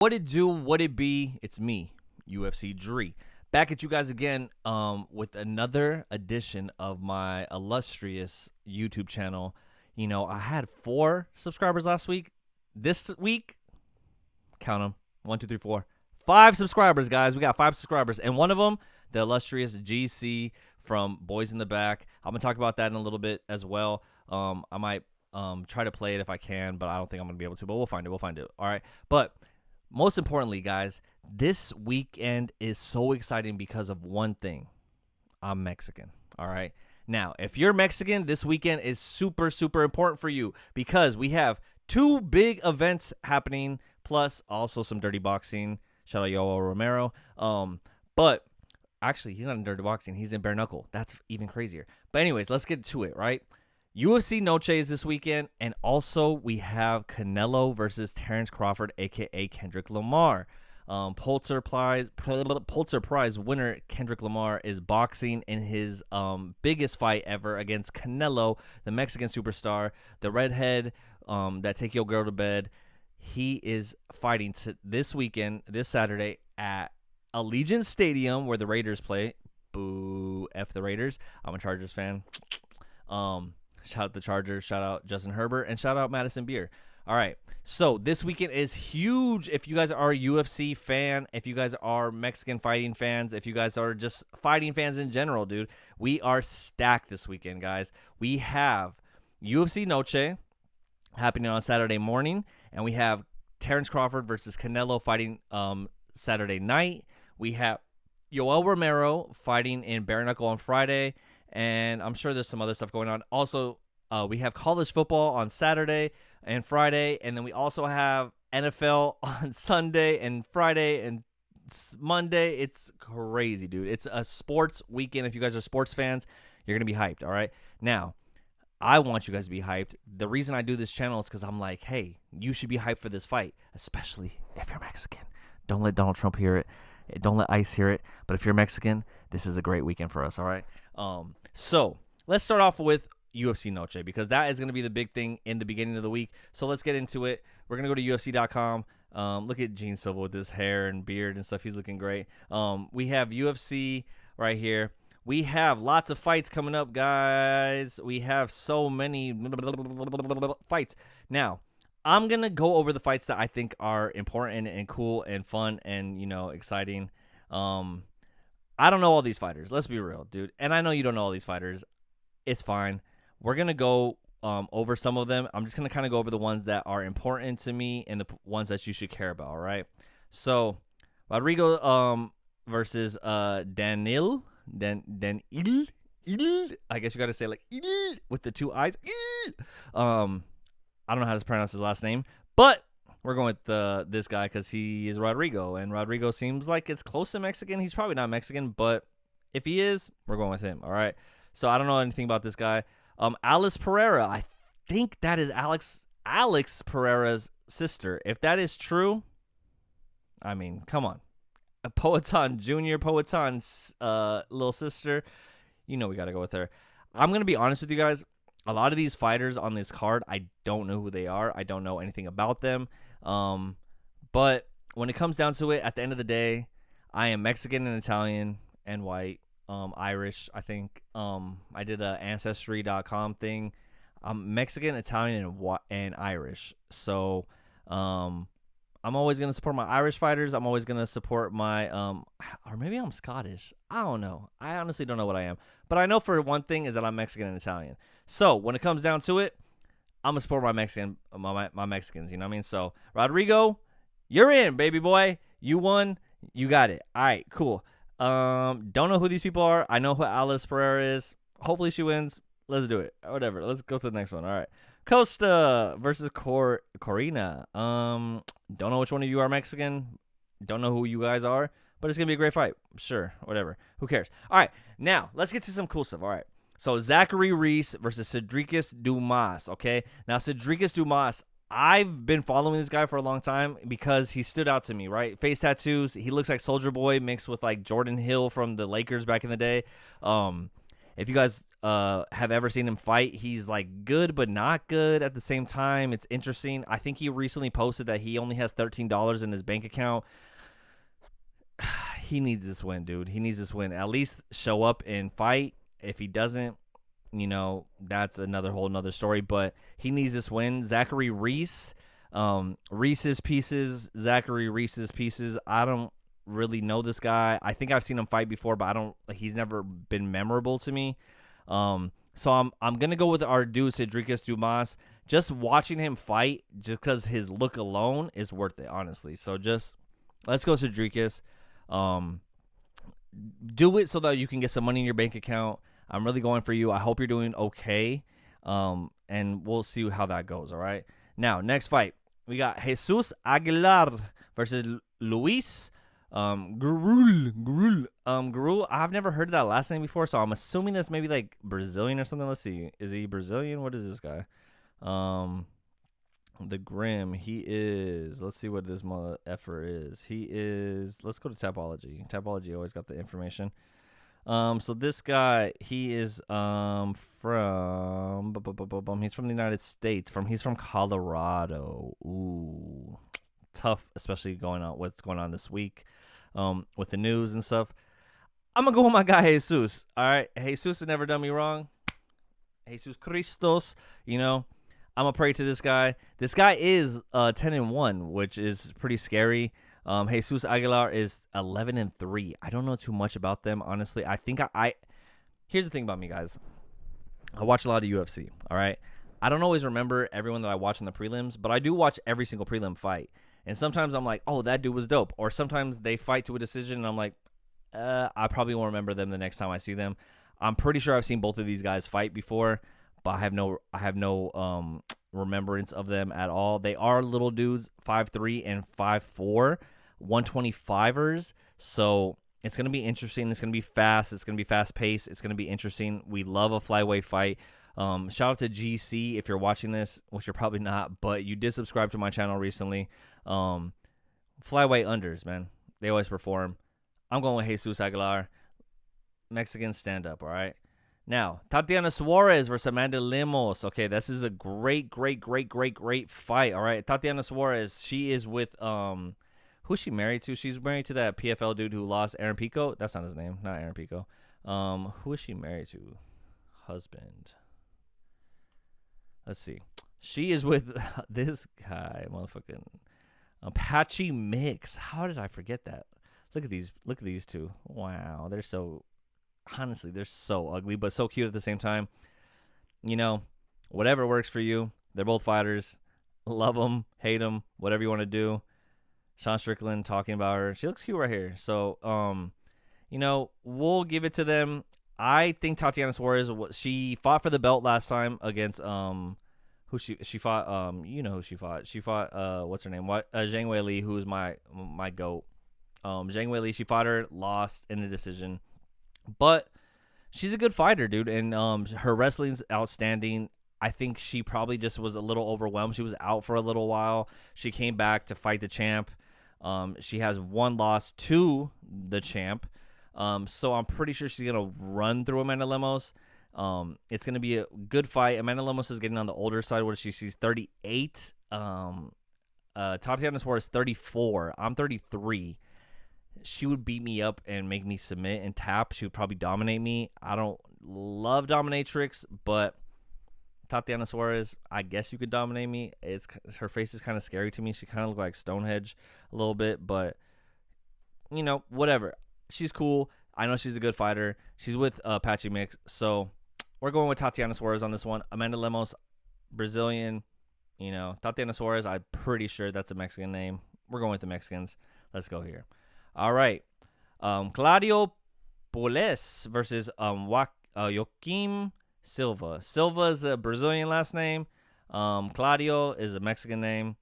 What it do, what it be, it's me, UFC Dri. Back at you guys again with another edition of my illustrious YouTube channel. You know, I had 4 subscribers last week. This week, count them, 1, 2, 3, 4, 5 subscribers, guys. We got 5 subscribers, and one of them, the illustrious GC from Boys in the Back. I'm going to talk about that in a little bit as well. I might try to play it if I can, but I don't think I'm going to be able to, but we'll find it. All right, but most importantly, guys, this weekend is so exciting because of one thing. I'm Mexican, all right? Now, if you're Mexican, this weekend is super, super important for you because we have 2 big events happening, plus also some dirty boxing. Shout out Yoel Romero. But actually, he's not in dirty boxing. He's in bare knuckle. That's even crazier. But anyways, let's get to it, right? UFC Noche is this weekend, and also we have Canelo versus Terrence Crawford, a.k.a. Kendrick Lamar. Pulitzer Prize winner Kendrick Lamar is boxing in his biggest fight ever against Canelo, the Mexican superstar, the redhead that take your girl to bed. He is fighting this weekend, this Saturday, at Allegiant Stadium where the Raiders play. Boo, F the Raiders. I'm a Chargers fan. Shout out the Chargers, shout out Justin Herbert, and shout out Madison Beer. All right, so this weekend is huge. If you guys are a UFC fan, if you guys are Mexican fighting fans, if you guys are just fighting fans in general, dude, we are stacked this weekend, guys. We have UFC Noche happening on Saturday morning, and we have Terrence Crawford versus Canelo fighting Saturday night. We have Yoel Romero fighting in bare knuckle on Friday. And I'm sure there's some other stuff going on. Also, we have college football on Saturday and Friday. And then we also have NFL on Sunday and Friday and Monday. It's crazy, dude. It's a sports weekend. If you guys are sports fans, you're going to be hyped, all right? Now, I want you guys to be hyped. The reason I do this channel is because I'm like, hey, you should be hyped for this fight, especially if you're Mexican. Don't let Donald Trump hear it. Don't let ICE hear it. But if you're Mexican, this is a great weekend for us, all right? So let's start off with UFC Noche because that is going to be the big thing in the beginning of the week. So let's get into it. We're going to go to UFC.com. Look at Gene Silva with his hair and beard and stuff. He's looking great. We have UFC right here. We have lots of fights coming up, guys. We have so many fights. Now, I'm going to go over the fights that I think are important and cool and fun and, exciting. I don't know all these fighters. Let's be real, dude. And I know you don't know all these fighters. It's fine. We're going to go over some of them. I'm just going to kind of go over the ones that are important to me and the ones that you should care about, all right? So, Rodrigo versus Danil. Danil? I guess you got to say like with the 2 I's. I don't know how to pronounce his last name, but we're going with this guy because he is Rodrigo, and Rodrigo seems like it's close to Mexican. He's probably not Mexican, but if he is, we're going with him, all right? So I don't know anything about this guy. Alice Pereira, I think that is Alex Pereira's sister. If that is true, I mean, come on. Junior Poetan's little sister, we got to go with her. I'm going to be honest with you guys. A lot of these fighters on this card, I don't know who they are. I don't know anything about them. But when it comes down to it, at the end of the day, I am Mexican and Italian and white, Irish, I think. I did a Ancestry.com thing. I'm Mexican, Italian, and Irish. So I'm always going to support my Irish fighters. I'm always going to support my or maybe I'm Scottish. I don't know. I honestly don't know what I am. But I know for one thing is that I'm Mexican and Italian. So when it comes down to it, I'm gonna support my Mexicans, you know what I mean? So Rodrigo, you're in, baby boy. You won. You got it. All right, cool. Don't know who these people are. I know who Alice Pereira is. Hopefully she wins. Let's do it. Whatever. Let's go to the next one. All right. Costa versus Corina. Don't know which one of you are Mexican. Don't know who you guys are, but it's gonna be a great fight. Sure, whatever. Who cares? All right, now let's get to some cool stuff. All right. So Zachary Reese versus Cedricus Dumas, okay? Now, Cedricus Dumas, I've been following this guy for a long time because he stood out to me, right? Face tattoos. He looks like Soulja Boy mixed with, like, Jordan Hill from the Lakers back in the day. If you guys have ever seen him fight, he's like good but not good at the same time. It's interesting. I think he recently posted that he only has $13 in his bank account. He needs this win, dude. He needs this win. At least show up and fight. If he doesn't, that's whole nother story. But he needs this win. Zachary Reese, Reese's Pieces. Zachary Reese's Pieces. I don't really know this guy. I think I've seen him fight before, but he's never been memorable to me. So I'm gonna go with our dude Cedricus Dumas. Just watching him fight, just because his look alone is worth it, honestly. So just let's go Cedricus. Do it so that you can get some money in your bank account. I'm really going for you. I hope you're doing okay. And we'll see how that goes. All right. Now, next fight, we got Jesus Aguilar versus Luis Gurul. Gurul. I've never heard that last name before, so I'm assuming that's maybe like Brazilian or something. Let's see. Is he Brazilian? What is this guy? The Grim. He is. Let's see what this mother effer is. He is. Let's go to Tapology. Tapology always got the information. So this guy, he is from. He's from the United States. He's from Colorado. Ooh, tough, especially what's going on this week, with the news and stuff. I'm gonna go with my guy Jesus. All right, Jesus has never done me wrong. Jesus Christos, I'm gonna pray to this guy. This guy is 10-1, which is pretty scary. Jesus Aguilar is 11-3. I don't know too much about them, honestly. I think here's the thing about me, guys. I watch a lot of UFC. All right, I don't always remember everyone that I watch in the prelims, but I do watch every single prelim fight. And sometimes I'm like, oh, that dude was dope. Or sometimes they fight to a decision, and I'm like, I probably won't remember them the next time I see them. I'm pretty sure I've seen both of these guys fight before, but I have no remembrance of them at all. They are little dudes, 5'3" and 5'4", 125ers. So it's gonna be interesting. It's gonna be fast. It's gonna be fast paced. It's gonna be interesting. We love a flyweight fight. Shout out to GC if you're watching this, which you're probably not, but you did subscribe to my channel recently. Flyweight unders, man, they always perform. I'm going with Jesus Aguilar. Mexicans stand up, all right? Now, Tatiana Suarez versus Amanda Lemos. Okay, this is a great fight, all right? Tatiana Suarez, she is with, who's she married to? She's married to that PFL dude who lost, Aaron Pico. That's not his name, not Aaron Pico. Who is she married to? Husband. Let's see. She is with this guy, motherfucking Apache Mix. How did I forget that? Look at these two. Wow, they're so ugly, but so cute at the same time. Whatever works for you. They're both fighters. Love them, hate them, whatever you want to do. Sean Strickland talking about her. She looks cute right here. So, we'll give it to them. I think Tatiana Suarez, she fought for the belt last time against who she fought. Who she fought. She fought what's her name? Zhang Weili, who is my goat. Zhang Weili, she fought her, lost in a decision. But she's a good fighter, dude, and her wrestling's outstanding. I think she probably just was a little overwhelmed. She was out for a little while. She came back to fight the champ. She has one loss to the champ. So I'm pretty sure she's going to run through Amanda Lemos. It's going to be a good fight. Amanda Lemos is getting on the older side. What is she? She's 38. Tatiana Suarez is 34. I'm 33. She would beat me up and make me submit and tap. She would probably dominate me. I don't love dominatrix, but Tatiana Suarez, I guess you could dominate me. Her face is kind of scary to me. She kind of looks like Stonehenge a little bit, but whatever. She's cool. I know she's a good fighter. She's with Apache Mix, so we're going with Tatiana Suarez on this one. Amanda Lemos, Brazilian. Tatiana Suarez, I'm pretty sure that's a Mexican name. We're going with the Mexicans. Let's go here. All right. Claudio Blest versus Joaquim Silva. Silva is a Brazilian last name. Claudio is a Mexican name.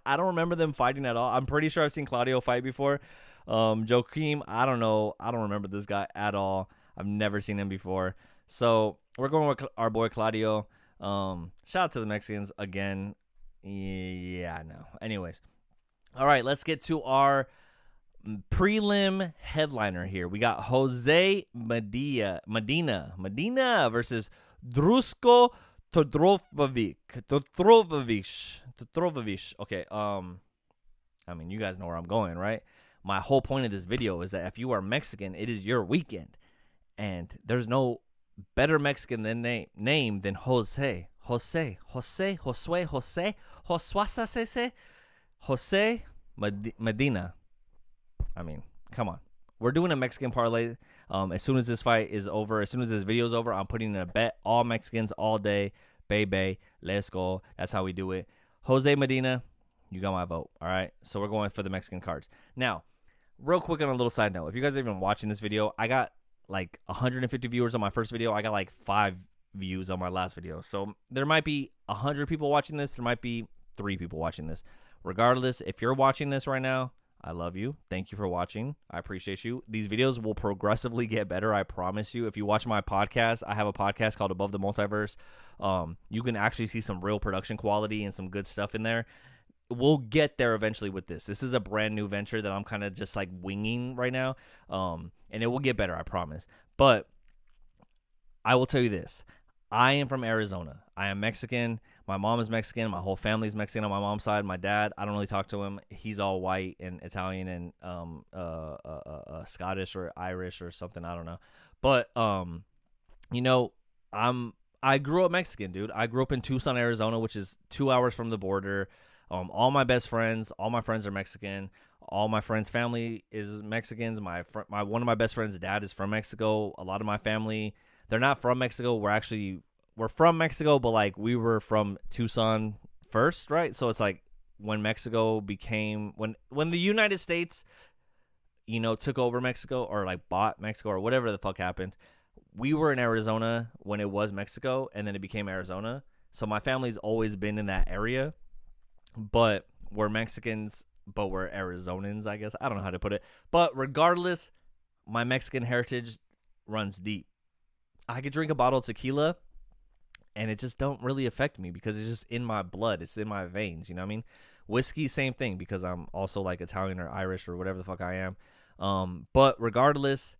I don't remember them fighting at all. I'm pretty sure I've seen Claudio fight before. Joaquim, I don't know. I don't remember this guy at all. I've never seen him before. So we're going with our boy Claudio. Shout out to the Mexicans again. Yeah, no. Anyways. All right, let's get to our Prelim headliner here. We got Jose Medina versus Drusko Todorovic. Okay, I mean, you guys know where I'm going, right? My whole point of this video is that if you are Mexican, it is your weekend. And there's no better Mexican name than Jose Medina. I mean, come on. We're doing a Mexican parlay. As soon as this fight is over, as soon as this video is over, I'm putting in a bet. All Mexicans, all day. Baby, let's go. That's how we do it. Jose Medina, you got my vote. All right? So we're going for the Mexican cards. Now, real quick on a little side note. If you guys are even watching this video, I got like 150 viewers on my first video. I got like 5 views on my last video. So there might be 100 people watching this. There might be 3 people watching this. Regardless, if you're watching this right now, I love you. Thank you for watching. I appreciate you. These videos will progressively get better. I promise you. If you watch my podcast, I have a podcast called Above the Multiverse. You can actually see some real production quality and some good stuff in there. We'll get there eventually with this. This is a brand new venture that I'm kind of just like winging right now. And it will get better, I promise. But I will tell you this. I am from Arizona. I am Mexican. My mom is Mexican. My whole family is Mexican on my mom's side. My dad, I don't really talk to him. He's all white and Italian and Scottish or Irish or something. I don't know. But you know, I grew up Mexican, dude. I grew up in Tucson, Arizona, which is 2 hours from the border. All my best friends, all my friends are Mexican. All my friends' family is Mexicans. My one of my best friends' dad is from Mexico. A lot of my family, they're not from Mexico. We're from Mexico, but like we were from Tucson first, right? So it's like when Mexico became when the United States, you know, took over Mexico or like bought Mexico or whatever the fuck happened. We were in Arizona when it was Mexico, and then it became Arizona. So my family's always been in that area, but we're Mexicans, but we're Arizonans, I guess. I don't know how to put it. But regardless, my Mexican heritage runs deep. I could drink a bottle of tequila and it just don't really affect me because it's just in my blood. It's in my veins, you know what I mean? Whiskey, same thing, because I'm also like Italian or Irish or whatever the fuck I am. But regardless,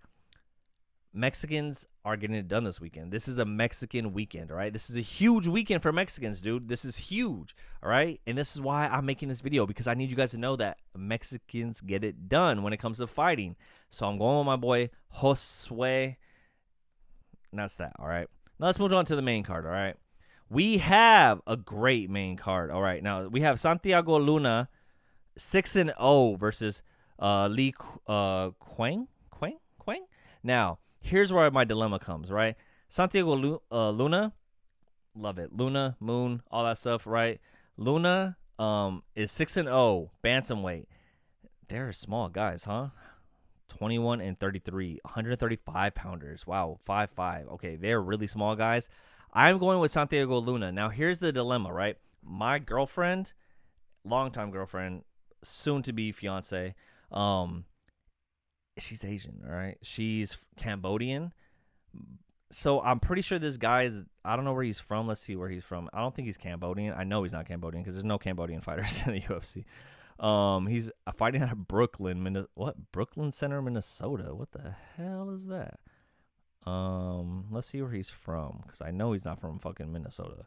Mexicans are getting it done this weekend. This is a Mexican weekend, all right? This is a huge weekend for Mexicans, dude. This is huge, all right? And this is why I'm making this video, because I need you guys to know that Mexicans get it done when it comes to fighting. So I'm going with my boy Josue. And that's that, all right? Now let's move on to the main card, all right? We have a great main card, all right? Now we have Santiago Luna, 6-0 versus Li Quang. Now, here's where my dilemma comes, right? Santiago Luna, love it. Luna, Moon, all that stuff, right? Luna is 6-0, bantamweight. They're small guys, huh? 21 and 33, 135 pounders. Wow, 5'5". Okay, they're really small guys. I'm going with Santiago Luna. Now, here's the dilemma, right? My girlfriend, longtime girlfriend, soon to be fiance, she's Asian, all right? She's Cambodian. So I'm pretty sure this guy is, I don't know where he's from. Let's see where he's from. I don't think he's Cambodian. I know he's not Cambodian because there's no Cambodian fighters in the UFC. He's fighting out of Brooklyn, Brooklyn Center, Minnesota. What the hell is that? Let's see where he's from, because I know he's not from fucking Minnesota.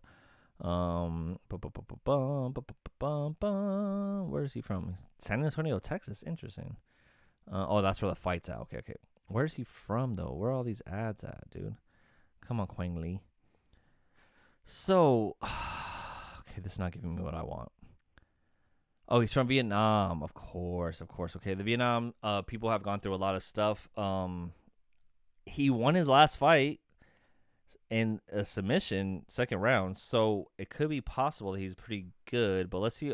Where is he from? San Antonio, Texas. Interesting. Oh, that's where the fight's at. Okay. Where's he from, though? Where are all these ads at, dude? Come on, Quang Lee. So, okay, this is not giving me what I want. Oh, he's from Vietnam. Of course. Okay, the Vietnam people have gone through a lot of stuff. He won his last fight in a submission, second round. So it could be possible that he's pretty good. But let's see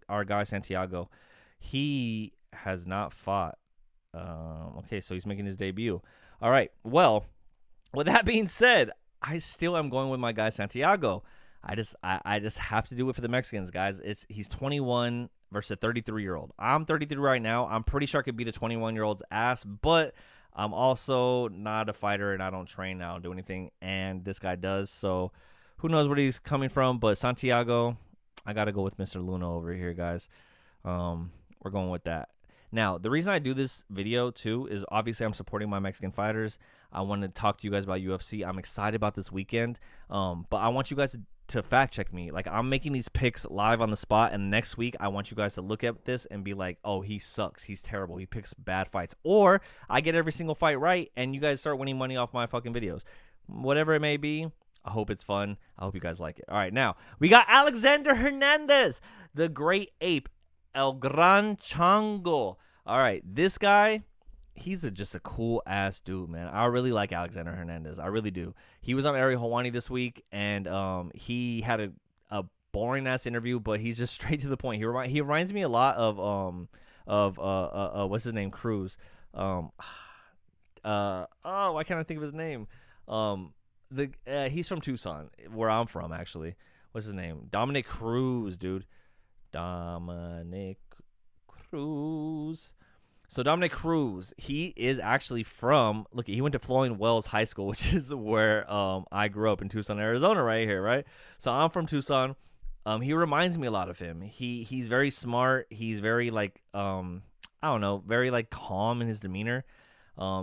our guy Santiago. He has not fought. Okay, so he's making his debut. All right. Well, with that being said, I still am going with my guy Santiago. I just have to do it for the Mexicans, guys. He's 21 versus a 33-year-old. I'm 33 right now. I'm pretty sure I could beat a 21-year-old's ass, but I'm also not a fighter and I don't train. I don't do anything, and this guy does. So who knows where he's coming from? But Santiago, I got to go with Mr. Luna over here, guys. We're going with that. Now, the reason I do this video, too, is obviously I'm supporting my Mexican fighters. I want to talk to you guys about UFC. I'm excited about this weekend, but I want you guys to fact check me. Like, I'm making these picks live on the spot, and next week I want you guys to look at this and be like, oh, he sucks, he's terrible, he picks bad fights. Or I get every single fight right and you guys start winning money off my fucking videos. Whatever it may be, I hope it's fun. I hope you guys like it. All right, now we got Alexander Hernandez, the great ape, El Gran Chango. All right, this guy, he's just a cool ass dude, man. I really like Alexander Hernandez. I really do. He was on Ariel Helwani this week, and he had a boring ass interview, but he's just straight to the point. He reminds me a lot of what's his name, Cruz. Why can't I think of his name? He's from Tucson, where I'm from, actually. What's his name? Dominic Cruz, dude. Dominic Cruz. So Dominic Cruz, he is actually from, look, he went to Floyd Wells High School, which is where I grew up in Tucson, Arizona, right here, right? So I'm from Tucson. He reminds me a lot of him. He's very smart. He's very like very like calm in his demeanor.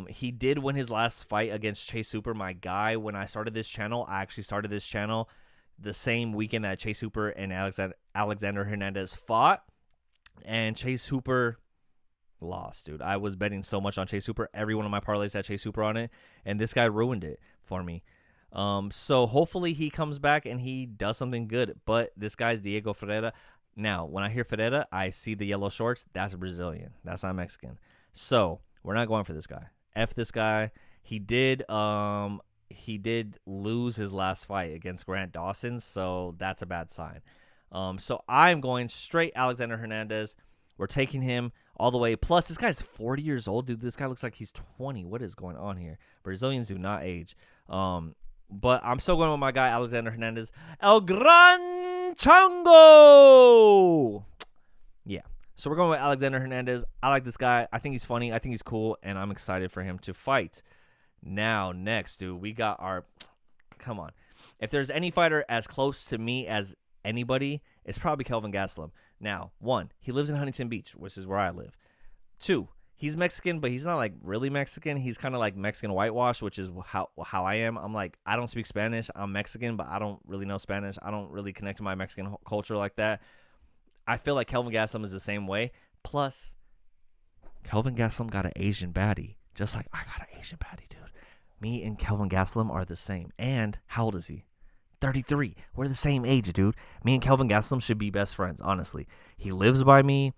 He did win his last fight against Chase Hooper, my guy. When I started this channel, I actually started this channel the same weekend that Chase Hooper and Alexander Hernandez fought, and Chase Hooper lost, dude. I was betting so much on Chase Hooper. Every one of my parlays had Chase Hooper on it, and this guy ruined it for me. So hopefully he comes back and he does something good. But this guy's Diego Ferreira. Now, when I hear Ferreira, I see the yellow shorts. That's Brazilian. That's not Mexican. So we're not going for this guy. F this guy. He did lose his last fight against Grant Dawson, so that's a bad sign. So I'm going straight Alexander Hernandez. We're taking him all the way. Plus, this guy's 40 years old, dude. This guy looks like he's 20. What is going on here? Brazilians do not age. But I'm still going with my guy, Alexander Hernandez. El Gran Chango! Yeah. So we're going with Alexander Hernandez. I like this guy. I think he's funny. I think he's cool, and I'm excited for him to fight. Now, next, dude, we got our... Come on. If there's any fighter as close to me as anybody, it's probably Kelvin Gastelum. Now, 1, he lives in Huntington Beach, which is where I live. 2, he's Mexican, but he's not like really Mexican. He's kind of like Mexican whitewash, which is how I am. I'm like, I don't speak Spanish. I'm Mexican, but I don't really know Spanish. I don't really connect to my Mexican culture like that. I feel like Kelvin Gastelum is the same way. Plus, Kelvin Gastelum got an Asian baddie, just like I got an Asian baddie, dude. Me and Kelvin Gastelum are the same. And how old is he? 33. We're the same age, dude. Me and Kelvin Gastelum should be best friends, honestly. He lives by me.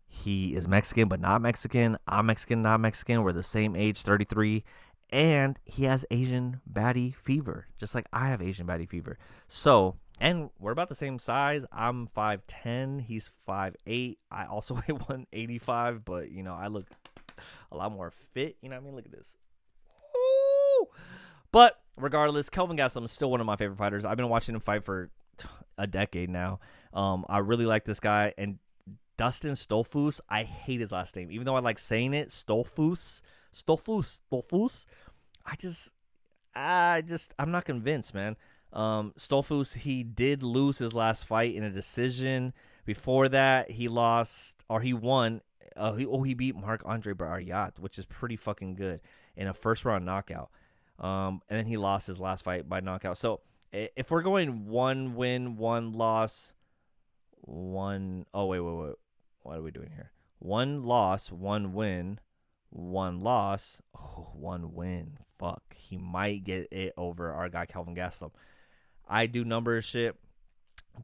He is Mexican, but not Mexican. I'm Mexican, not Mexican. We're the same age, 33. And he has Asian baddie fever, just like I have Asian baddie fever. So, and we're about the same size. I'm 5'10". He's 5'8". I also weigh 185, but, you know, I look a lot more fit. You know what I mean? Look at this. Woo! But regardless, Kelvin Gastelum is still one of my favorite fighters. I've been watching him fight for a decade now. I really like this guy. And Dustin Stolfus, I hate his last name. Even though I like saying it, Stolfus. I'm not convinced, man. Stolfus, he did lose his last fight in a decision. Before that, he won. He beat Marc-Andre Barriat, which is pretty fucking good, in a first-round knockout. And then he lost his last fight by knockout. So if we're going 1 win, 1 loss, 1... Oh, wait. What are we doing here? 1 loss, 1 win, 1 loss. Oh, 1 win. Fuck. He might get it over our guy Kelvin Gastelum. I do numbers shit.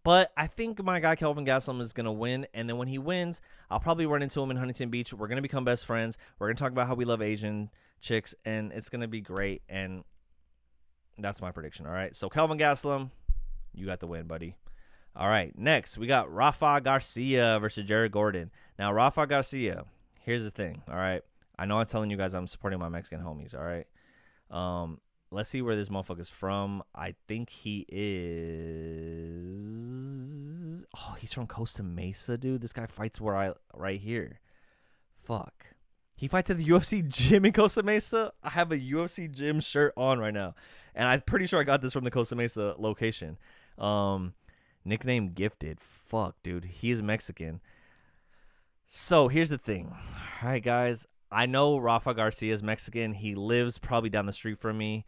But I think my guy Kelvin Gastelum is going to win. And then when he wins, I'll probably run into him in Huntington Beach. We're going to become best friends. We're going to talk about how we love Asian chicks. And it's going to be great. And that's my prediction, all right? So Kelvin Gastelum, you got the win, buddy. All right, next, we got Rafa Garcia versus Jared Gordon. Now, Rafa Garcia, here's the thing, all right? I know I'm telling you guys I'm supporting my Mexican homies, all right? Let's see where this motherfucker's from. I think he is... Oh, he's from Costa Mesa, dude. This guy fights right here. Fuck. He fights at the UFC gym in Costa Mesa. I have a UFC gym shirt on right now. And I'm pretty sure I got this from the Costa Mesa location. Nickname Gifted. Fuck, dude. He is Mexican. So, here's the thing. right, guys. I know Rafa Garcia is Mexican. He lives probably down the street from me.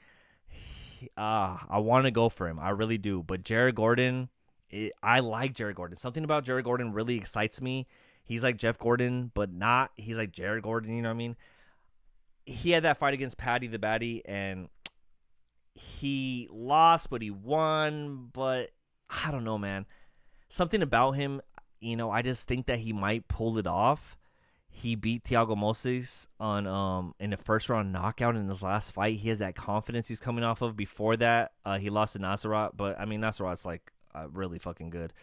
I want to go for him. I really do. But Jared Gordon, I like Jared Gordon. Something about Jared Gordon really excites me. He's like Jeff Gordon, but not. He's like Jared Gordon, you know what I mean? He had that fight against Paddy the Baddy, and he lost, but he won. But I don't know, man. Something about him, I just think that he might pull it off. He beat Thiago Moses on in the first round knockout in his last fight. He has that confidence he's coming off of. Before that, he lost to Nasrat, but I mean Nasrat's like really fucking good.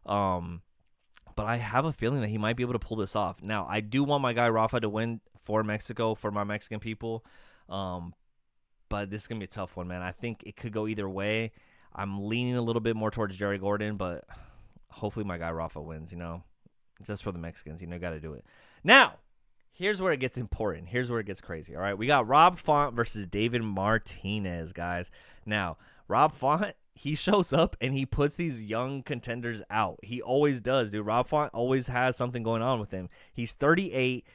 But I have a feeling that he might be able to pull this off. Now, I do want my guy Rafa to win for Mexico, for my Mexican people. But this is gonna be a tough one, man. I think it could go either way. I'm leaning a little bit more towards Jerry Gordon, but hopefully my guy Rafa wins, just for the Mexicans, got to do it. Now, here's where it gets important. Here's where it gets crazy, all right? We got Rob Font versus David Martinez, guys. Now, Rob Font, he shows up and he puts these young contenders out. He always does, dude. Rob Font always has something going on with him. He's 38.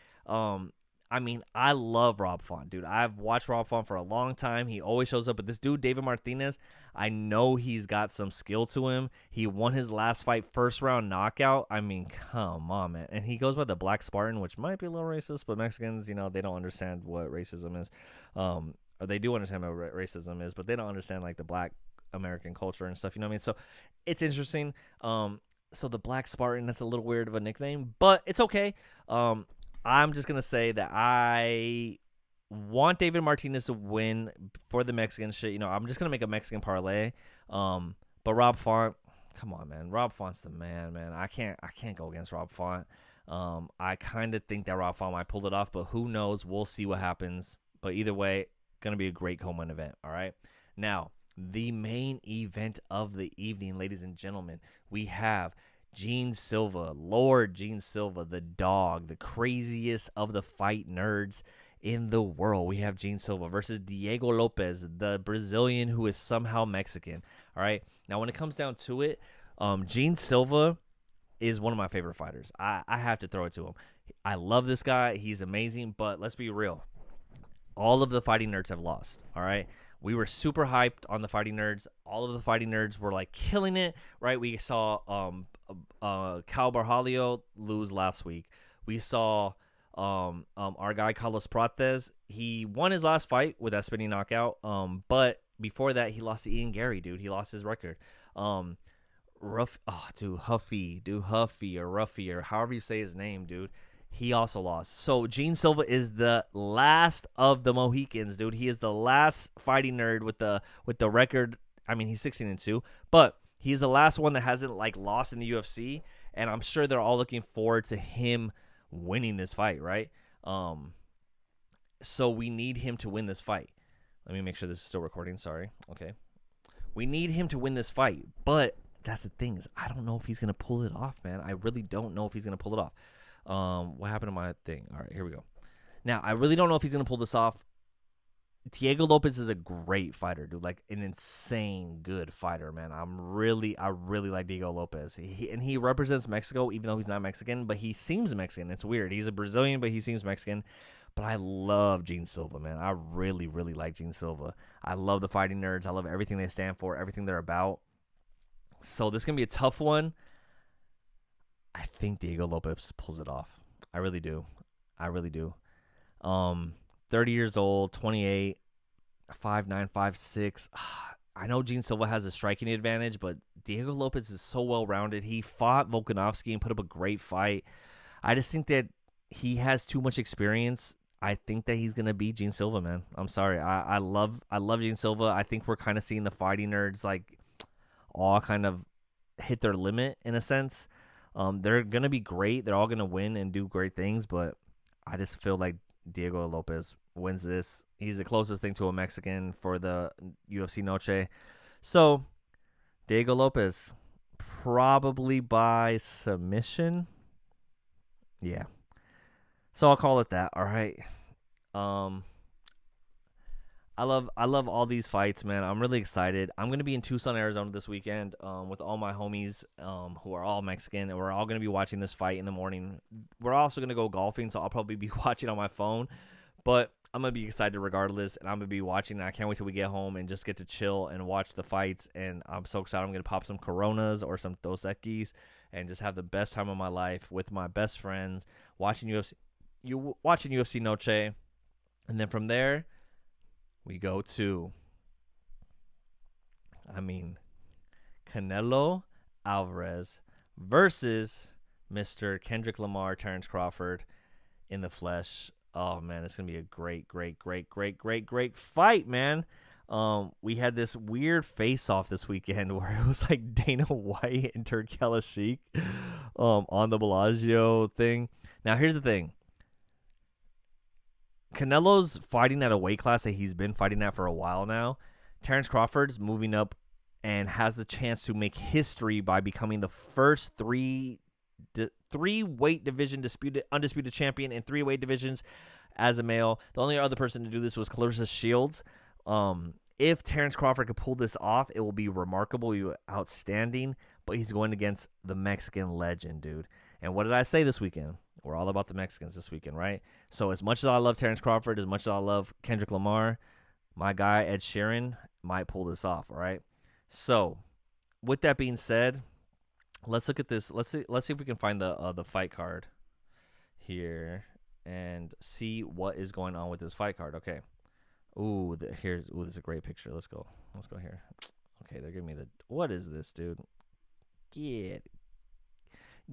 I love Rob Font, dude. I've watched Rob Font for a long time. He always shows up. But this dude, David Martinez, I know he's got some skill to him. He won his last fight, first round knockout. I mean, come on, man. And he goes by the Black Spartan, which might be a little racist, but Mexicans, they don't understand what racism is. Or they do understand what racism is, but they don't understand, like, the Black American culture and stuff, you know what I mean? So it's interesting. So the Black Spartan, that's a little weird of a nickname, but it's okay. I'm just going to say that I want David Martinez to win for the Mexican shit. I'm just going to make a Mexican parlay. But Rob Font, come on, man. Rob Font's the man. I can't go against Rob Font. I kind of think that Rob Font might pull it off, but who knows? We'll see what happens. But either way, going to be a great co-main event, all right? Now, the main event of the evening, ladies and gentlemen, we have Gene Silva, Lord Gene Silva, the dog, the craziest of the fight nerds in the world. We have Gene Silva versus Diego Lopez, the Brazilian who is somehow Mexican. All right. Now, when it comes down to it, Gene Silva is one of my favorite fighters. I have to throw it to him. I love this guy. He's amazing. But let's be real. All of the fighting nerds have lost. All right. We were super hyped on the fighting nerds. All of the fighting nerds were like killing it, right? We saw Cal Barjalio lose last week. We saw our guy Carlos Prates. He won his last fight with that spinning knockout. But before that, he lost to Ian Gary, dude. He lost his record. Huffy, or Ruffy, or however you say his name, dude. He also lost. So Gene Silva is the last of the Mohicans, dude. He is the last fighting nerd with the record. I mean, he's 16-2, but he's the last one that hasn't lost in the UFC, and I'm sure they're all looking forward to him winning this fight, right? So we need him to win this fight. Let me make sure this is still recording. Sorry. Okay. We need him to win this fight, but that's the thing is I don't know if he's gonna pull it off, man. I really don't know if he's gonna pull it off. What happened to my thing? All right, here we go. Now, I really don't know if he's going to pull this off. Diego Lopez is a great fighter, dude. Like, an insane good fighter, man. I really like Diego Lopez. He represents Mexico, even though he's not Mexican, but he seems Mexican. It's weird. He's a Brazilian, but he seems Mexican. But I love Gene Silva, man. I really like Gene Silva. I love the fighting nerds. I love everything they stand for, everything they're about. So this is going to be a tough one. I think Diego Lopez pulls it off. I really do. 30 years old, 28, 5'9", 5'6". I know Gene Silva has a striking advantage, but Diego Lopez is so well-rounded. He fought Volkanovski and put up a great fight. I just think that he has too much experience. I think that he's going to beat Gene Silva, man. I'm sorry. I love Gene Silva. I think we're kind of seeing the fighting nerds all kind of hit their limit in a sense. They're going to be great. They're all going to win and do great things, but I just feel like Diego Lopez wins this. He's the closest thing to a Mexican for the UFC Noche. So, Diego Lopez, probably by submission. Yeah. So I'll call it that, all right? I love all these fights, man. I'm really excited. I'm gonna be in Tucson, Arizona this weekend, with all my homies, who are all Mexican, and we're all gonna be watching this fight in the morning. We're also gonna go golfing, so I'll probably be watching on my phone, but I'm gonna be excited regardless, and I'm gonna be watching. And I can't wait till we get home and just get to chill and watch the fights. And I'm so excited. I'm gonna pop some Coronas or some Dos Equis and just have the best time of my life with my best friends watching UFC Noche, and then from there we go to, Canelo Alvarez versus Mr. Kendrick Lamar, Terrence Crawford in the flesh. Oh, man, it's going to be a great, great, great, great, great, great fight, man. We had this weird face-off this weekend where it was like Dana White and Turki Al-Sheikh on the Bellagio thing. Now, here's the thing. Canelo's fighting at a weight class that he's been fighting at for a while now. Terrence Crawford's moving up and has the chance to make history by becoming the first three weight division undisputed champion in 3 weight divisions as a male. The only other person to do this was Clarissa Shields. If Terrence Crawford could pull this off, it will be remarkable, outstanding. But he's going against the Mexican legend, dude. And what did I say this weekend? We're all about the Mexicans this weekend, right? So as much as I love Terrence Crawford, as much as I love Kendrick Lamar, my guy Ed Sheeran might pull this off, all right? So with that being said, let's look at this. Let's see if we can find the fight card here and see what is going on with this fight card. Okay. This is a great picture. Let's go here. Okay, they're giving me what is this, dude?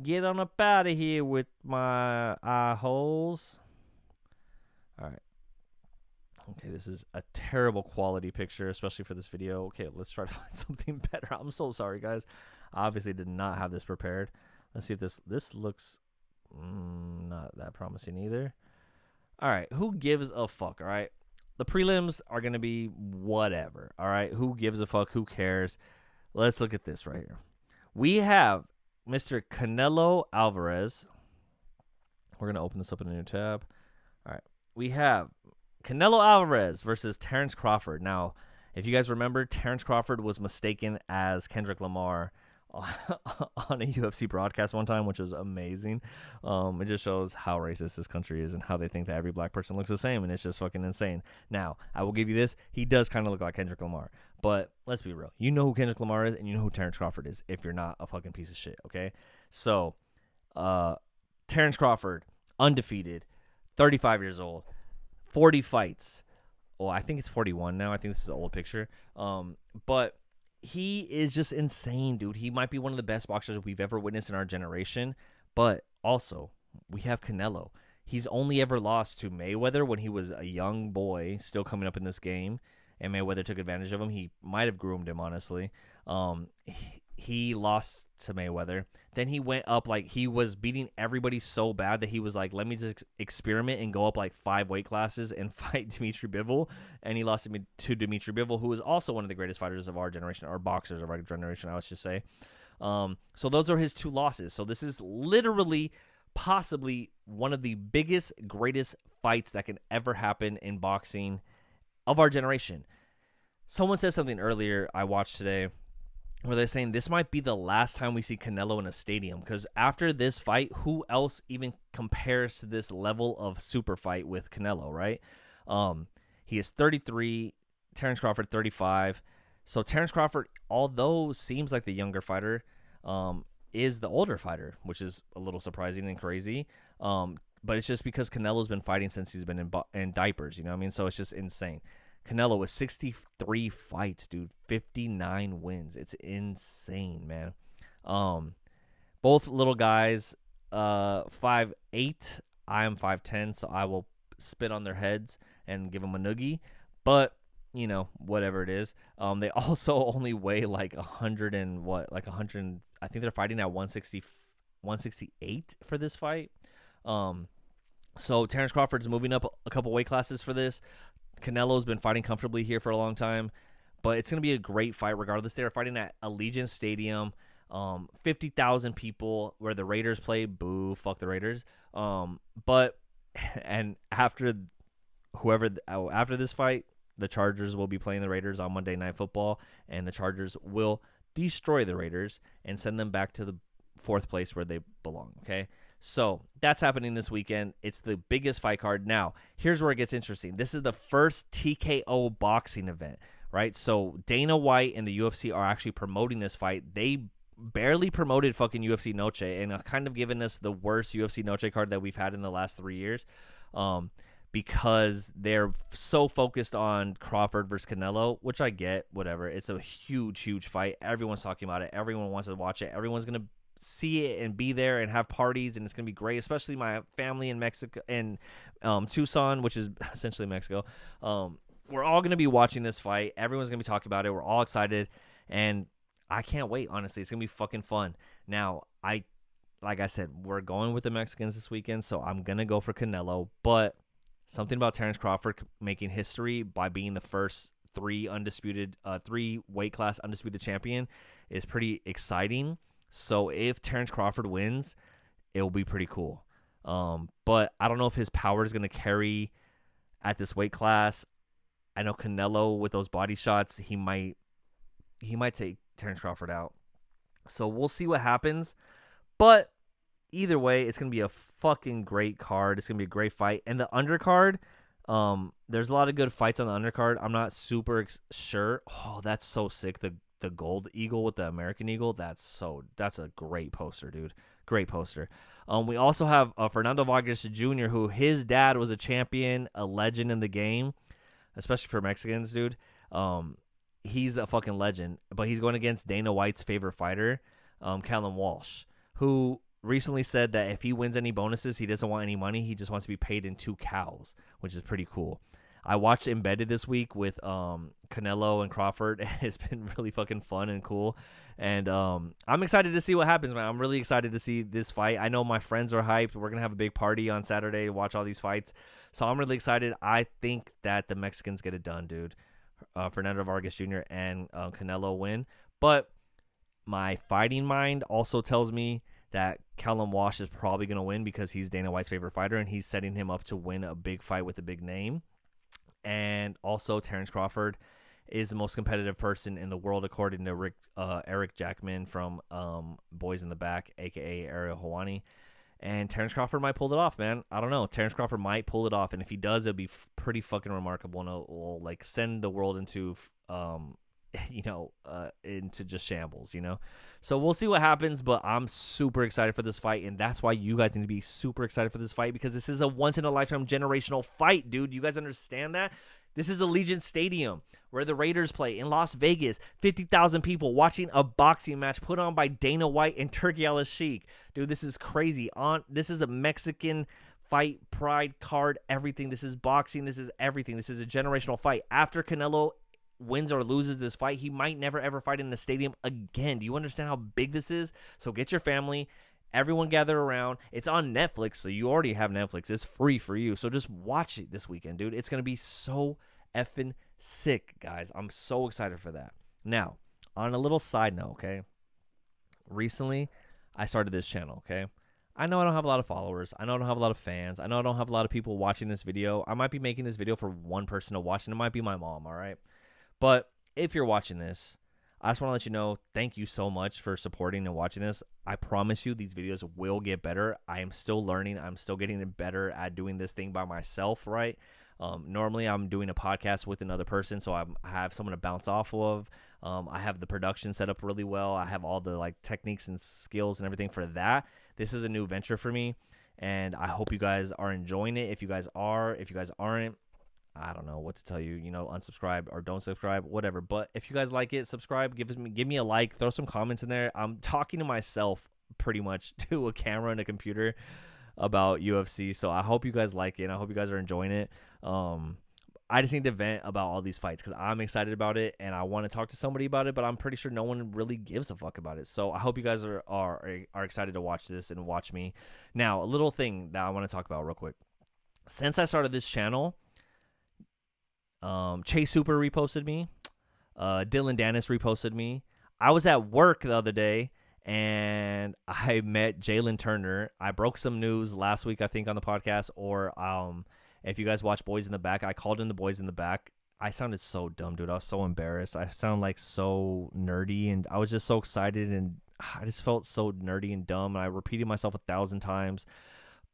Get on up out of here with my eye holes. All right. Okay, this is a terrible quality picture, especially for this video. Okay, let's try to find something better. I'm so sorry, guys. I obviously did not have this prepared. Let's see if this looks not that promising either. All right, who gives a fuck, all right? The prelims are going to be whatever, all right? Who gives a fuck? Who cares? Let's look at this right here. We have Mr. Canelo Alvarez. We're going to open this up in a new tab. All right. We have Canelo Alvarez versus Terrence Crawford. Now, if you guys remember, Terrence Crawford was mistaken as Kendrick Lamar on a UFC broadcast one time, which was amazing. It just shows how racist this country is and how they think that every black person looks the same, and it's just fucking insane. Now, I will give you this. He does kind of look like Kendrick Lamar, but let's be real. You know who Kendrick Lamar is, and you know who Terrence Crawford is if you're not a fucking piece of shit, okay? So, Terrence Crawford, undefeated, 35 years old, 40 fights. Well, I think it's 41 now. I think this is an old picture. But he is just insane, dude. He might be one of the best boxers we've ever witnessed in our generation. But also, we have Canelo. He's only ever lost to Mayweather when he was a young boy, still coming up in this game, and Mayweather took advantage of him. He might have groomed him, honestly. He lost to Mayweather. Then he went up, like, he was beating everybody so bad that he was like, let me just experiment and go up like 5 weight classes and fight Dimitri Bivol. And he lost to Dimitri Bivol, who is also one of the greatest fighters of our generation, or boxers of our generation, I would just say. So those are his 2 losses. So this is literally possibly one of the biggest, greatest fights that can ever happen in boxing of our generation. Someone said something earlier I watched today where they're saying this might be the last time we see Canelo in a stadium, because after this fight, who else even compares to this level of super fight with Canelo, right? He is 33, Terrence Crawford 35. So Terrence Crawford, although seems like the younger fighter, is the older fighter, which is a little surprising and crazy. But it's just because Canelo's been fighting since he's been in diapers, you know what I mean? So it's just insane. Canelo with 63 fights, dude, 59 wins. It's insane, man. Both little guys, 5'8". I am 5'10", so I will spit on their heads and give them a noogie. But, you know, whatever it is. They also only weigh like 100 and what? Like 100. I think they're fighting at 168 for this fight. So Terrence Crawford's moving up a couple weight classes for this. Canelo's been fighting comfortably here for a long time, but it's going to be a great fight regardless. They're fighting at Allegiant Stadium, 50,000 people where the Raiders play. Boo, fuck the Raiders. But, and after this fight, the Chargers will be playing the Raiders on Monday Night Football, and the Chargers will destroy the Raiders and send them back to the fourth place where they belong, okay? So that's happening this weekend. It's the biggest fight card. Now, here's where it gets interesting. This is the first TKO boxing event, right? So Dana White and the UFC are actually promoting this fight. They barely promoted fucking UFC Noche and kind of given us the worst UFC Noche card that we've had in the last 3 years, because they're so focused on Crawford versus Canelo, which I get, whatever. It's a huge, huge fight. Everyone's talking about it. Everyone wants to watch it. Everyone's going to see it and be there and have parties, and it's going to be great, especially my family in Mexico and Tucson, which is essentially Mexico. We're all going to be watching this fight. Everyone's going to be talking about it. We're all excited, and I can't wait, honestly. It's going to be fucking fun. Now, like I said, we're going with the Mexicans this weekend, so I'm going to go for Canelo, but something about Terrence Crawford making history by being the first three weight class undisputed champion is pretty exciting. So if Terrence Crawford wins, it will be pretty cool. But I don't know if his power is going to carry at this weight class. I know Canelo, with those body shots, he might take Terrence Crawford out. So we'll see what happens. But either way, it's going to be a fucking great card. It's going to be a great fight. And the undercard, there's a lot of good fights on the undercard. I'm not super sure. Oh, that's so sick. The gold eagle with the American eagle. That's a great poster, dude. Great poster. We also have Fernando Vargas Jr., who his dad was a champion, a legend in the game, especially for Mexicans, dude. He's a fucking legend, but he's going against Dana White's favorite fighter, Callum Walsh, who recently said that if he wins any bonuses, he doesn't want any money. He just wants to be paid in 2 cows, which is pretty cool. I watched Embedded this week with Canelo and Crawford. It's been really fucking fun and cool. And I'm excited to see what happens, man. I'm really excited to see this fight. I know my friends are hyped. We're going to have a big party on Saturday to watch all these fights. So I'm really excited. I think that the Mexicans get it done, dude. Fernando Vargas Jr. and Canelo win. But my fighting mind also tells me that Callum Walsh is probably going to win because he's Dana White's favorite fighter, and he's setting him up to win a big fight with a big name. And also, Terrence Crawford is the most competitive person in the world, according to Eric Jackman from Boys in the Back, a.k.a. Ariel Helwani. And Terrence Crawford might pull it off, man. I don't know. Terrence Crawford might pull it off, and if he does, it'll be pretty fucking remarkable, and it'll like send the world into into just shambles, So we'll see what happens, but I'm super excited for this fight, and that's why you guys need to be super excited for this fight, because this is a once-in-a-lifetime generational fight, dude. You guys understand that? This is Allegiant Stadium, where the Raiders play in Las Vegas. 50,000 people watching a boxing match put on by Dana White and Turki Al-Sheikh. Dude, this is crazy. This is a Mexican fight, pride card, everything. This is boxing. This is everything. This is a generational fight. After Canelo wins or loses this fight, he might never ever fight in the stadium again. Do you understand how big this is? So get your family, everyone gather around. It's on Netflix, so you already have Netflix. It's free for you, so just watch it this weekend, dude. It's gonna be so effing sick, guys. I'm so excited for that. Now, on a little side note, okay, recently I started this channel, okay. I know I don't have a lot of followers. I know I don't have a lot of fans. I know I don't have a lot of people watching this video. I might be making this video for one person to watch, and it might be my mom, all right? But if you're watching this, I just want to let you know, thank you so much for supporting and watching this. I promise you these videos will get better. I am still learning. I'm still getting better at doing this thing by myself, right? Normally, I'm doing a podcast with another person, so I have someone to bounce off of. I have the production set up really well. I have all the techniques and skills and everything for that. This is a new venture for me, and I hope you guys are enjoying it. If you guys are, if you guys aren't, I don't know what to tell you, unsubscribe or don't subscribe, whatever. But if you guys like it, subscribe, give me a like, throw some comments in there. I'm talking to myself pretty much to a camera and a computer about UFC. So I hope you guys like it. I hope you guys are enjoying it. I just need to vent about all these fights because I'm excited about it and I want to talk to somebody about it, but I'm pretty sure no one really gives a fuck about it. So I hope you guys are excited to watch this and watch me. Now, a little thing that I want to talk about real quick. Since I started this channel, Chase Super reposted me. Dylan Dennis reposted me. I was at work the other day and I met Jalen Turner. I broke some news last week, I think, on the podcast. Or if you guys watch Boys in the Back, I called in the Boys in the Back I sounded so dumb, dude. I was so embarrassed. I sound like so nerdy, and I was just so excited, and I just felt so nerdy and dumb. And I repeated myself 1,000 times.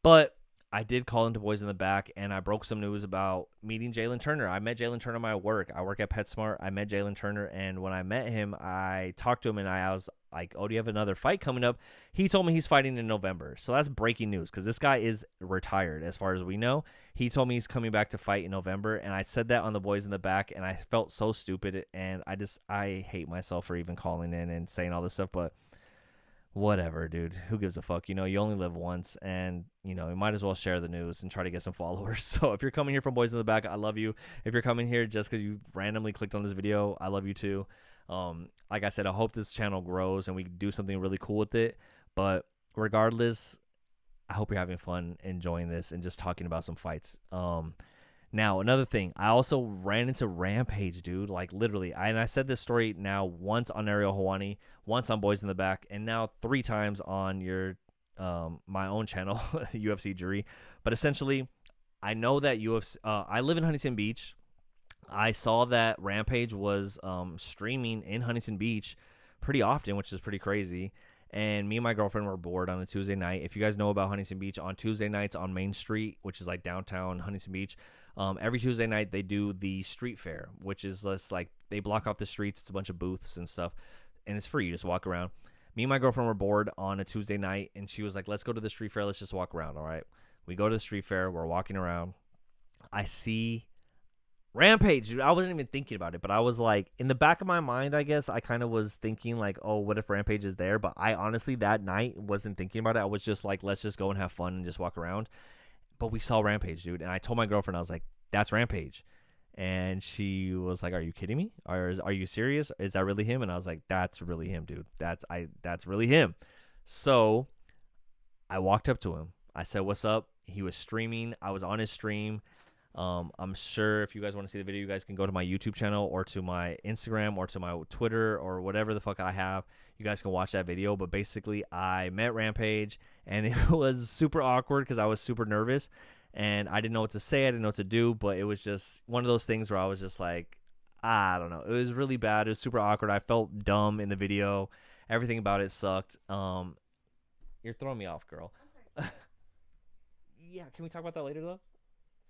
But I did call into Boys in the Back, and I broke some news about meeting Jalen Turner. I met Jalen Turner at my work. I work at PetSmart. I met Jalen Turner, and when I met him, I talked to him, and I was like, oh, do you have another fight coming up? He told me he's fighting in November. So that's breaking news because this guy is retired as far as we know. He told me he's coming back to fight in November, and I said that on the Boys in the Back, and I felt so stupid, and I hate myself for even calling in and saying all this stuff, but whatever, dude. Who gives a fuck? You know, you only live once, and, you know, you might as well share the news and try to get some followers. So if you're coming here from Boys in the Back, I love you. If you're coming here just because you randomly clicked on this video, I love you too. Like I said, I hope this channel grows and we do something really cool with it. But regardless, I hope you're having fun enjoying this and just talking about some fights. Now, another thing, I also ran into Rampage, dude, like literally. And I said this story now once on Ariel Hawani, once on Boys in the Back, and now 3 times on your my own channel, UFC Dri. But essentially, I know that UFC. I live in Huntington Beach. I saw that Rampage was streaming in Huntington Beach pretty often, which is pretty crazy. And me and my girlfriend were bored on a Tuesday night. If you guys know about Huntington Beach, on Tuesday nights on Main Street, which is like downtown Huntington Beach, every Tuesday night they do the street fair, which is just like they block off the streets. It's a bunch of booths and stuff, and it's free. You just walk around. Me and my girlfriend were bored on a Tuesday night, and she was like, let's go to the street fair. Let's just walk around, all right? We go to the street fair. We're walking around. I see Rampage, dude. I wasn't even thinking about it, but I was like, in the back of my mind, I guess, I kind of was thinking like, oh, what if Rampage is there? But I honestly, that night, wasn't thinking about it. I was just like, let's just go and have fun and just walk around. But we saw Rampage, dude. And I told my girlfriend, I was like, that's Rampage. And she was like, are you kidding me? Are you serious? Is that really him? And I was like, that's really him, dude. That's really him. So I walked up to him. I said, what's up? He was streaming. I was on his stream. I'm sure if you guys want to see the video, you guys can go to my YouTube channel or to my Instagram or to my Twitter or whatever the fuck I have. You guys can watch that video. But basically, I met Rampage, and it was super awkward because I was super nervous, and I didn't know what to say. I didn't know what to do, but it was just one of those things where I was just like, I don't know. It was really bad. It was super awkward. I felt dumb in the video. Everything about it sucked. You're throwing me off, girl. Yeah, can we talk about that later, though?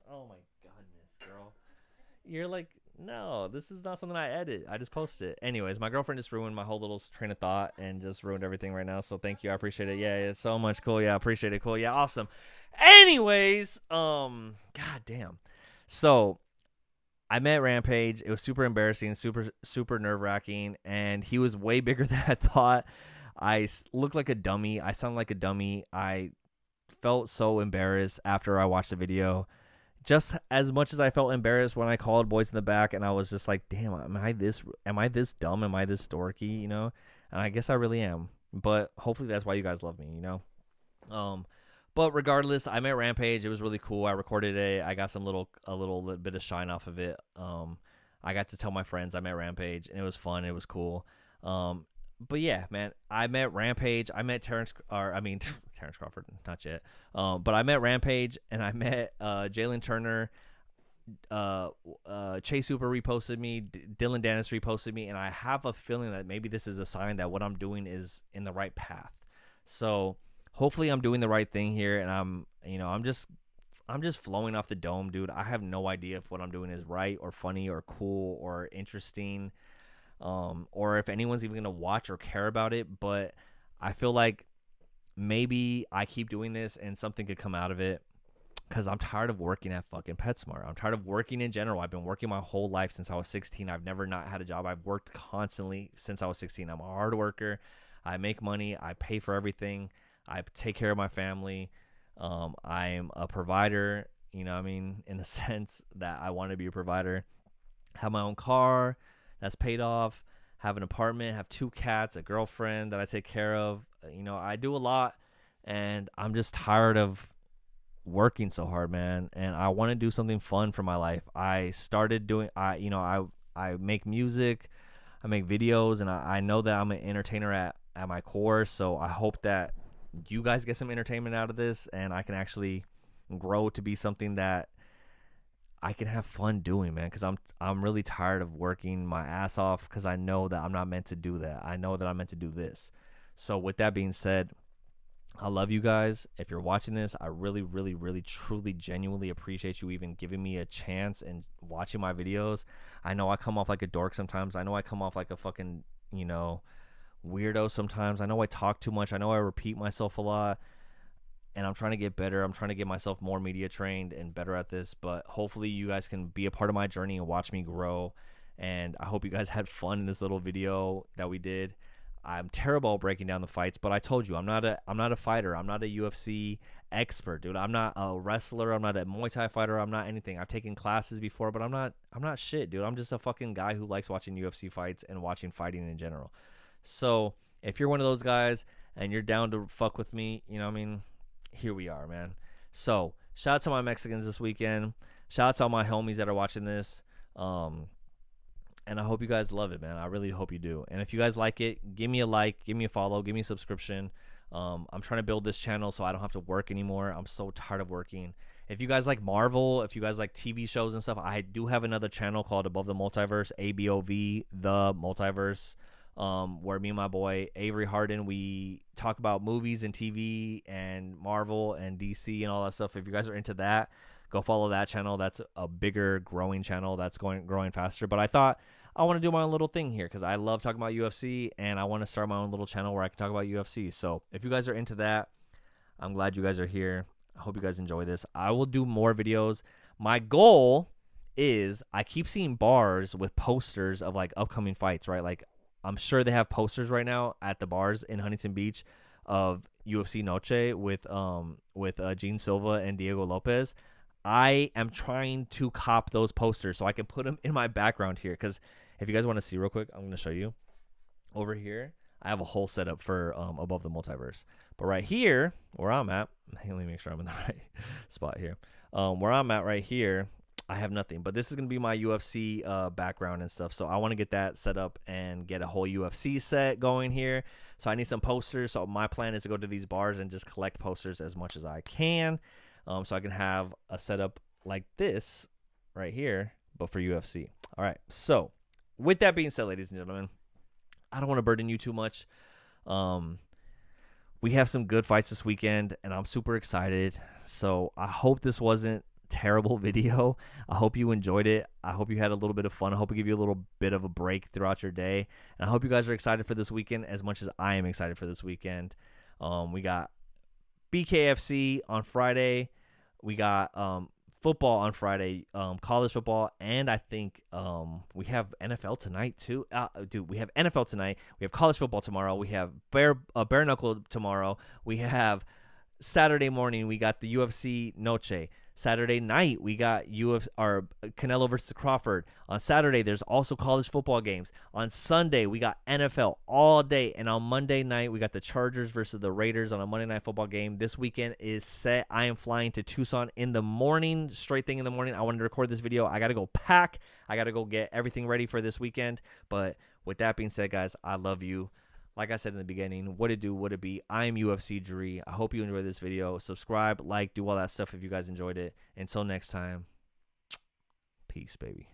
Oh, my goodness, girl. You're like, no, this is not something I edit. I just post it. Anyways, my girlfriend just ruined my whole little train of thought and just ruined everything right now. So thank you. I appreciate it. Yeah, it's so much. Cool. Yeah, I appreciate it. Cool. Yeah, awesome. Anyways, god damn. So I met Rampage. It was super embarrassing, super nerve-wracking, and he was way bigger than I thought. I looked like a dummy. I sounded like a dummy. I felt so embarrassed after I watched the video. Just as much as I felt embarrassed when I called Boys in the Back, and I was just like, damn, am I this dumb? Am I this dorky, you know? And I guess I really am. But hopefully that's why you guys love me, you know? But regardless, I met Rampage. It was really cool. I recorded it. I got a little bit of shine off of it. I got to tell my friends I met Rampage, and it was fun. It was cool. But yeah, man, I met Rampage. I met Terrence Crawford, not yet. But I met Rampage, and I met Jalen Turner. Chase Super reposted me. Dylan Dennis reposted me, and I have a feeling that maybe this is a sign that what I'm doing is in the right path. So hopefully, I'm doing the right thing here, and I'm just flowing off the dome, dude. I have no idea if what I'm doing is right or funny or cool or interesting. Or if anyone's even gonna watch or care about it, but I feel like maybe I keep doing this and something could come out of it, because I'm tired of working at fucking PetSmart. I'm tired of working in general. I've been working my whole life since I was 16. I've never not had a job. I've worked constantly since I was 16. I'm a hard worker. I make money. I pay for everything. I take care of my family. I'm a provider, you know what I mean, in the sense that I want to be a provider. Have my own car that's paid off, have an apartment, have 2 cats, a girlfriend that I take care of. You know, I do a lot, and I'm just tired of working so hard, man. And I want to do something fun for my life. I started doing, I make music, I make videos, and I know that I'm an entertainer at my core. So I hope that you guys get some entertainment out of this, and I can actually grow to be something that I can have fun doing, man, because I'm really tired of working my ass off because I know that I'm not meant to do that. I know that I'm meant to do this. So with that being said, I love you guys. If you're watching this, I really, really, really, truly, genuinely appreciate you even giving me a chance and watching my videos. I know I come off like a dork sometimes. I know I come off like a fucking, weirdo sometimes. I know I talk too much. I know I repeat myself a lot. And I'm trying to get better. I'm trying to get myself more media trained and better at this. But hopefully you guys can be a part of my journey and watch me grow. And I hope you guys had fun in this little video that we did. I'm terrible at breaking down the fights, but I told you I'm not a fighter. I'm not a UFC expert, dude. I'm not a wrestler. I'm not a Muay Thai fighter. I'm not anything. I've taken classes before, but I'm not shit, dude. I'm just a fucking guy who likes watching UFC fights and watching fighting in general. So if you're one of those guys and you're down to fuck with me, you know what I mean? Here we are, man. So shout out to my Mexicans this weekend. Shout out to all my homies that are watching this. And I hope you guys love it, man. I really hope you do. And if you guys like it, give me a like, give me a follow, give me a subscription. I'm trying to build this channel so I don't have to work anymore. I'm so tired of working. If you guys like Marvel, if you guys like TV shows and stuff, I do have another channel called Above the Multiverse, ABOV, The Multiverse, where me and my boy Avery Harden, we talk about movies and TV and Marvel and DC and all that stuff. If you guys are into that, go follow that channel. That's a bigger, growing channel that's growing faster. But I thought I want to do my own little thing here because I love talking about UFC, and I want to start my own little channel where I can talk about UFC. So if you guys are into that, I'm glad you guys are here. I hope you guys enjoy this. I will do more videos. My goal is I keep seeing bars with posters of like upcoming fights, right? Like I'm sure they have posters right now at the bars in Huntington Beach of UFC Noche with Gene Silva and Diego Lopez. I am trying to cop those posters so I can put them in my background here. Because if you guys want to see real quick, I'm going to show you. Over here, I have a whole setup for Above the Multiverse. But right here, where I'm at, let me make sure I'm in the right spot here. Where I'm at right here, I have nothing. But this is going to be my UFC background and stuff. So I want to get that set up and get a whole UFC set going here. So I need some posters. So my plan is to go to these bars and just collect posters as much as I can. So I can have a setup like this right here, but for UFC. All right. So with that being said, ladies and gentlemen, I don't want to burden you too much. We have some good fights this weekend, and I'm super excited. So I hope this wasn't a terrible video. I hope you enjoyed it. I hope you had a little bit of fun. I hope it gave you a little bit of a break throughout your day. And I hope you guys are excited for this weekend as much as I am excited for this weekend. We got BKFC on Friday. We got football on Friday, college football, and I think we have NFL tonight too. Dude, we have NFL tonight. We have college football tomorrow. We have bare knuckle tomorrow. We have Saturday morning. We got the UFC Noche. Saturday night, we got Canelo versus Crawford. On Saturday, there's also college football games. On Sunday, we got NFL all day. And on Monday night, we got the Chargers versus the Raiders on a Monday night football game. This weekend is set. I am flying to Tucson in the morning, straight thing in the morning. I wanted to record this video. I got to go pack. I got to go get everything ready for this weekend. But with that being said, guys, I love you. Like I said in the beginning, what it do, what it be. I'm UFC Dri. I hope you enjoyed this video. Subscribe, like, do all that stuff if you guys enjoyed it. Until next time, peace, baby.